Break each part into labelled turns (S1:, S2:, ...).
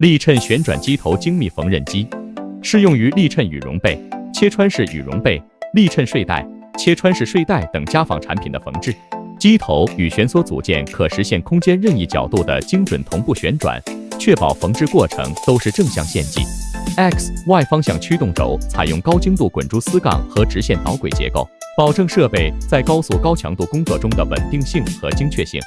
S1: 立衬旋转机头精密缝纫机，适用于立衬羽绒被、切穿式羽绒被、立衬睡袋、切穿式睡袋等家纺产品的缝制。机头与旋缩组件可实现空间任意角度的精准同步旋转，确保缝制过程都是正向线迹。X、Y 方向驱动轴采用高精度滚珠丝杠和直线导轨结构，保证设备在高速高强度工作中的稳定性和精确性。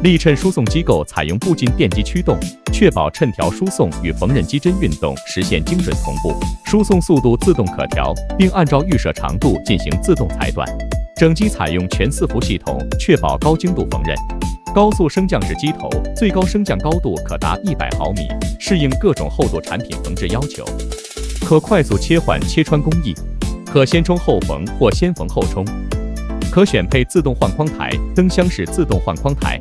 S1: 立衬输送机构采用步进电机驱动，确保衬条输送与缝纫机针运动实现精准同步，输送速度自动可调，并按照预设长度进行自动裁断。整机采用全伺服系统，确保高精度缝纫。高速升降式机头，最高升降高度可达100毫米，适应各种厚度产品缝制要求。可快速切换切穿工艺，可先冲后缝或先缝后冲。可选配自动换框台、灯箱式自动换框台。